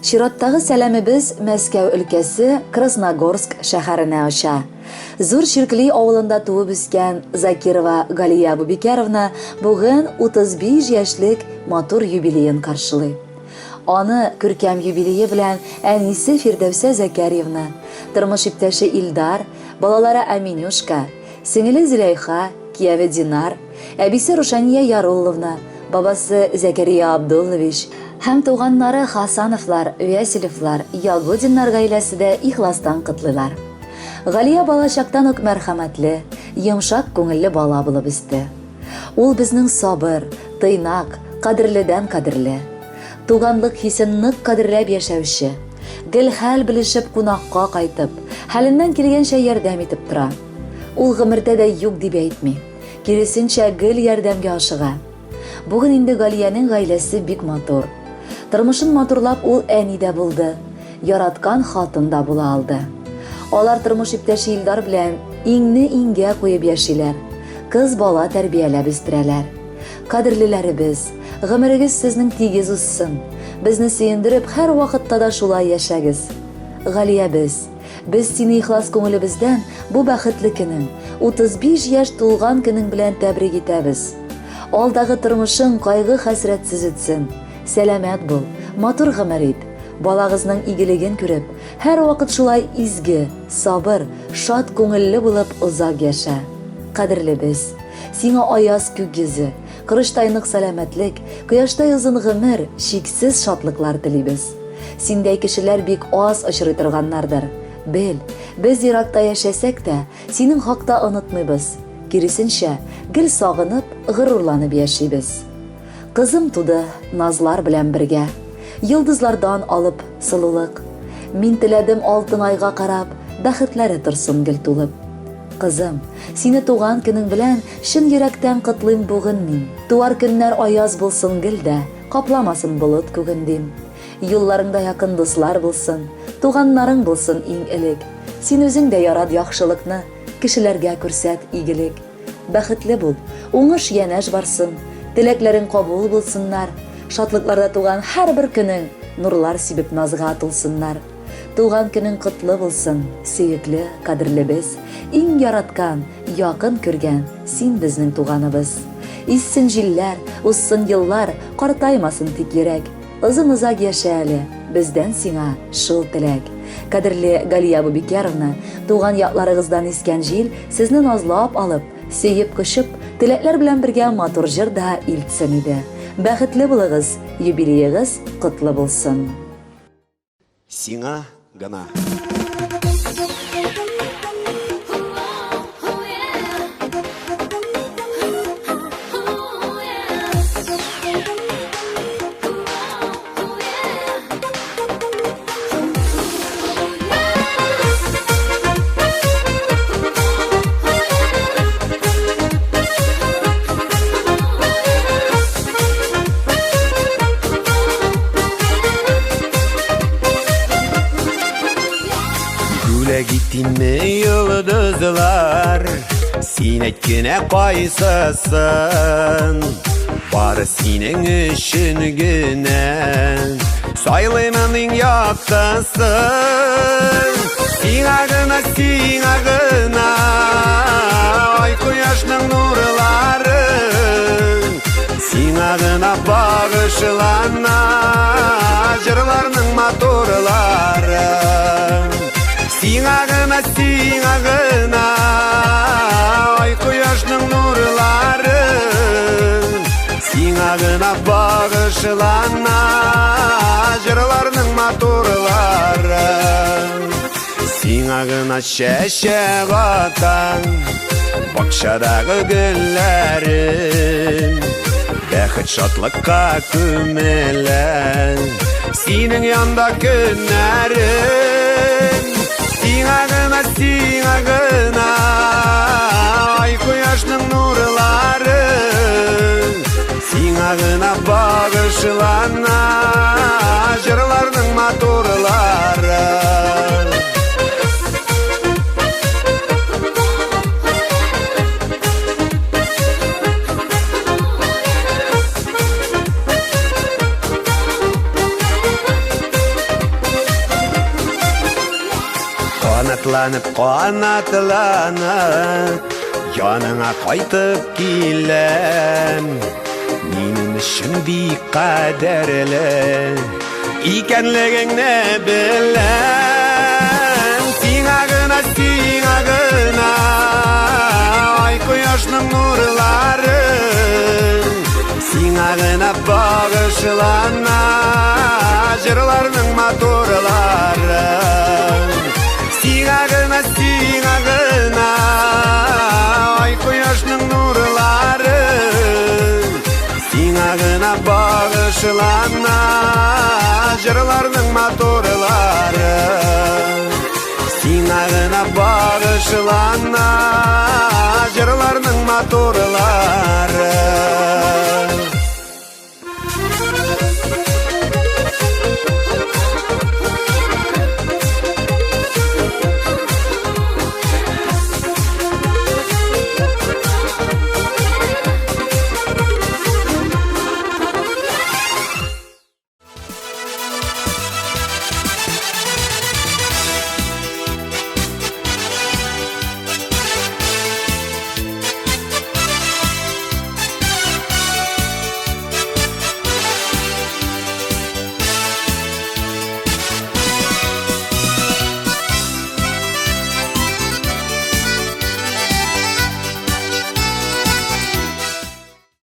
Чираттагы сәламебез Мәскәү өлкәсе Красногорск шәһәренә аша. Зур Ширкли авылында туып үскән Закирова Галия Бубикяровна бүген 35 яшьлек матур юбилейын каршылый. Аны күркәм юбилее белән әнисе Фирдәүсә Закарьевна, тормыш иптәше Илдар, балалары Аминюшка, сеңеле Зөләйха, кияве Динар, әбисе Рушания Ярулловна, бабасы Закария Абдуллович һәм туганнары Хасановлар, Вәсилевлар, Ягодиннар гаиләсе дә ихластан котлыйлар. Галия балачактан ук мәрхәмәтле, йомшак күңелле бала булып үсте. Ул безнең сабыр, тыйнак, кадерледән кадерле. Туганлык хисен нык кадерләп яшәүче, гел хәл белешеп кунакка кайтып, хәленнән килгәнчә ярдәм итеп тора. Ул гомердә дә юк дип әйтми, киресенчә гел ярдәмгә ашыга. Бүген инде Галияның гаиләсе бик матур. Тормышын матурлап ул әни дә булды, яраткан хатын да була алды. Алар тормыш иптәше Илдар белән иңне иңгә куеп яшиләр, кыз бала тәрбияләп үстерәләр. Кадерлеләребез, гомерегез сезнең тигез узсын, безне сөендереп һәр вакытта да шулай яшәгез. Галия, без сине ихлас күңелебездән бу бәхетле көнең, 35 яшь тулган көнең белән тәбрик итәбез. Алдагы тормышың кайгы-хәсрәтсез үтсен. Сәламәт бул, матур гомер ит. Балагызның игелеген күреп, һәр вакыт шулай изге, сабыр, шат күңелле булып узак яша. Кадерлебез, сиңа аяз күк йөзе, кырыштайнык сәламәтлек, кояштай озын гомер, шиксез шатлыклар телибез. Синдәй кешеләр бик аз очрый торганнардыр. Бел, без еракта яшәсәк тә, синең хакта онытмыйбыз. Киресенчә, гел сагынып, горурланып яшибез. Кызым туды назлар белән бергә, йылдызлардан алып сылулык. Мин теләдем алтын айга карап, бәхетләре торсын гел тулып. Кызым, сине туган көнең белән шын йөрәктән котлыйм бүген мин. Туар көннәр аяз булсын гел дә, капламасын болыт күген дим. Юлларыңда якын дуслар булсын, туганнарың булсын иң элек. Син үзең дә ярат яхшылыкны, кешеләргә күрсәт игелек. Бәхетле бул, уңыш янәш барсын, теләкләрең кабул булсыннар. Шатлыкларда туган һәр бер көнең нурлар сибеп назга тулсыннар. Туган көнең котлы булсын, сөекле, кадерлебез, иң яраткан, якын күргән син безнең туганыбыз. Иссен җилләр, узсын еллар, картаймасын тик йөрәк. Озын-озак яшә әле, бездән сиңа шул теләк. Кадерле Галия Бубикяровна, туган якларыгыздан искән җил сезне назлап алып, сөеп кышып, теләкләр белән бергә матур җыр да илтсен иде. Бәхетле булыгыз, юбилеегыз котлы булсын. Сиңа гына. Gittinmi yıldızlar, sinekkine kayısısın. Bari senin üçün güne, saylaymanın yaktısın. Sina gına, ay koyaşның nurları. Sina gına bağışlana, jırlarның motorları. Сиңа гына, ай кояшның нурлары. Сиңа гына багышлана, жырларның моторлары. Сиңа гына чәчәк атан, бакчадагы гөлләрен. Бәхет шатлыкка күмелән, синең янда көннәрен. Сиңа гына, ай кояшның нурлары. Сиңа гына багышлана, жырларның моторлары. Қанатланып яныңа қайтып келем. Менің үшін бик қадірлі икенлігіңні білем. Сиңа гына ай құяшның нұрлары, сиңа гына бағышлана жырларның моторлары. Сиңа гына ай құяшның нұрлары, сиңа гына бағышлана жырларның моторлары. Сиңа гына бағышлана жырларның моторлары.